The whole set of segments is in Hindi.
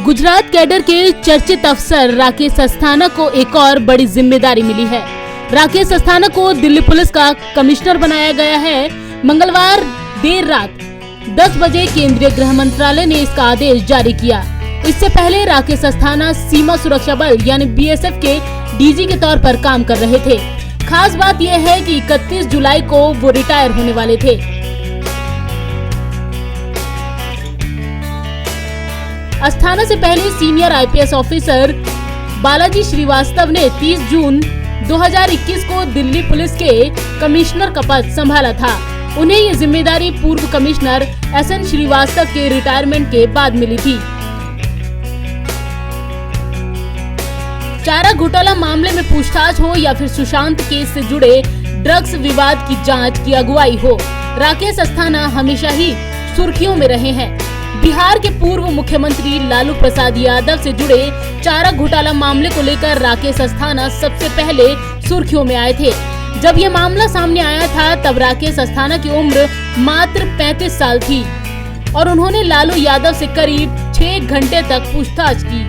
गुजरात कैडर के चर्चित अफसर राकेश अस्थाना को एक और बड़ी जिम्मेदारी मिली है। राकेश अस्थाना को दिल्ली पुलिस का कमिश्नर बनाया गया है। मंगलवार देर रात 10 बजे केंद्रीय गृह मंत्रालय ने इसका आदेश जारी किया। इससे पहले राकेश अस्थाना सीमा सुरक्षा बल यानी बीएसएफ के डीजी के तौर पर काम कर रहे थे। खास बात यह है कि 31 जुलाई को वो रिटायर होने वाले थे। अस्थाना से पहले senior IPS officer Balaji Srivastava ने 30 जून 2021 को दिल्ली पुलिस के कमिश्नर का पद संभाला था। उन्हें ये जिम्मेदारी पूर्व कमिश्नर एसएन श्रीवास्तव के रिटायरमेंट के बाद मिली थी। चारा घोटाला मामले में पूछताछ हो या फिर सुशांत केस से जुड़े ड्रग्स विवाद की जांच की अगुवाई हो, राकेश अस्थाना हमेशा ही सुर्खियों में रहे हैं। बिहार के पूर्व मुख्यमंत्री लालू प्रसाद यादव से जुड़े चारा घोटाला मामले को लेकर राकेश अस्थाना सबसे पहले सुर्खियों में आए थे। जब ये मामला सामने आया था तब राकेश अस्थाना की उम्र मात्र 35 साल थी और उन्होंने लालू यादव से करीब 6 घंटे तक पूछताछ की।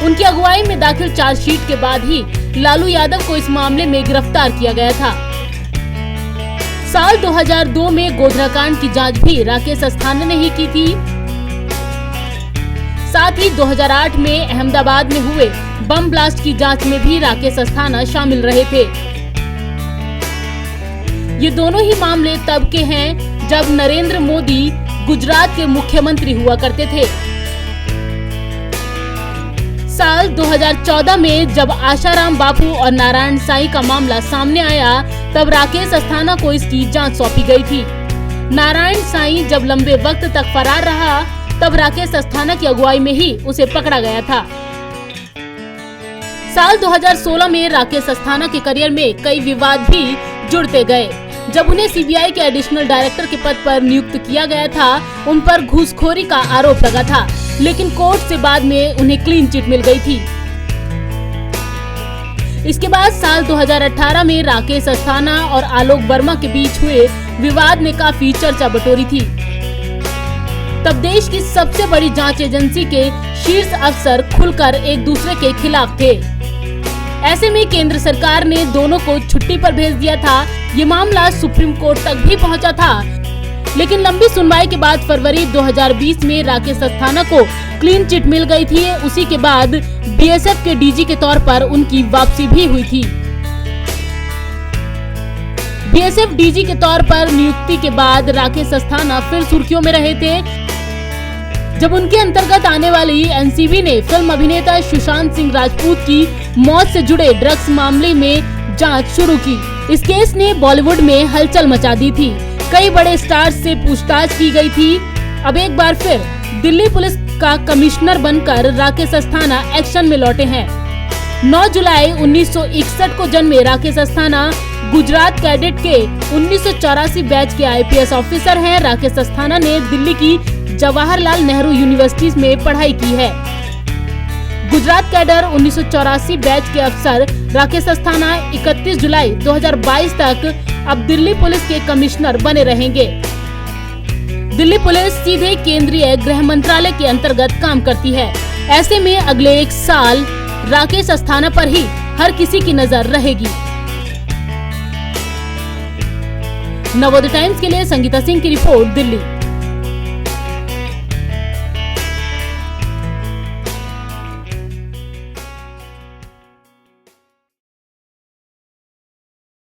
उनकी अगुवाई में दाखिल चार्जशीट के बाद ही लालू यादव को इस मामले में गिरफ्तार किया गया था। साल 2002 में गोधरा कांड की जांच भी राकेश अस्थाना ने ही की थी। साथ ही 2008 में अहमदाबाद में हुए बम ब्लास्ट की जांच में भी राकेश अस्थाना शामिल रहे थे। ये दोनों ही मामले तब के हैं जब नरेंद्र मोदी गुजरात के मुख्यमंत्री हुआ करते थे। साल 2014 में जब आशाराम बापू और नारायण साईं का मामला सामने आया तब राकेश अस्थाना को इसकी जांच सौंपी गई थी। नारायण साईं जब लंबे वक्त तक फरार रहा तब राकेश अस्थाना की अगुवाई में ही उसे पकड़ा गया था। साल 2016 में राकेश अस्थाना के करियर में कई विवाद भी जुड़ते गए। जब उन्हें सीबीआई के एडिशनल डायरेक्टर के पद पर नियुक्त किया गया था, उन पर घूसखोरी का आरोप लगा था, लेकिन कोर्ट से बाद में उन्हें क्लीन चिट मिल गई थी। इसके बाद साल 2018 में राकेश अस्थाना और आलोक वर्मा के बीच हुए विवाद ने काफी चर्चा बटोरी थी। तब देश की सबसे बड़ी जांच एजेंसी के शीर्ष अफसर खुलकर एक दूसरे के खिलाफ थे। ऐसे में केंद्र सरकार ने दोनों को छुट्टी पर भेज दिया था। ये मामला सुप्रीम कोर्ट तक भी पहुंचा था, लेकिन लंबी सुनवाई के बाद फरवरी 2020 में राकेश अस्थाना को क्लीन चिट मिल गई थी। उसी के बाद बीएसएफ के डीजी के तौर पर उनकी वापसी भी हुई थी। बीएसएफ डीजी के तौर पर नियुक्ति के बाद राकेश अस्थाना फिर सुर्खियों में रहे थे जब उनके अंतर्गत आने वाली एनसीबी ने फिल्म अभिनेता सुशांत सिंह राजपूत की मौत से जुड़े ड्रग्स मामले में जांच शुरू की। इस केस ने बॉलीवुड में हलचल मचा दी थी। कई बड़े स्टार्स से पूछताछ की गई थी। अब एक बार फिर दिल्ली पुलिस का कमिश्नर बनकर राकेश अस्थाना एक्शन में लौटे हैं। 9 जुलाई 1961 को जन्मे राकेश अस्थाना गुजरात कैडेट के 1984 बैच के आईपीएस ऑफिसर हैं। राकेश अस्थाना ने दिल्ली की जवाहरलाल नेहरू यूनिवर्सिटी में पढ़ाई की है। गुजरात कैडर 1984 बैच के अफसर राकेश अस्थाना 31 जुलाई 2022 तक अब दिल्ली पुलिस के कमिश्नर बने रहेंगे। दिल्ली पुलिस सीधे केंद्रीय गृह मंत्रालय के अंतर्गत काम करती है। ऐसे में अगले 1 साल राकेश अस्थाना पर ही हर किसी की नजर रहेगी। नवोदय टाइम्स के लिए संगीता सिंह की रिपोर्ट, दिल्ली।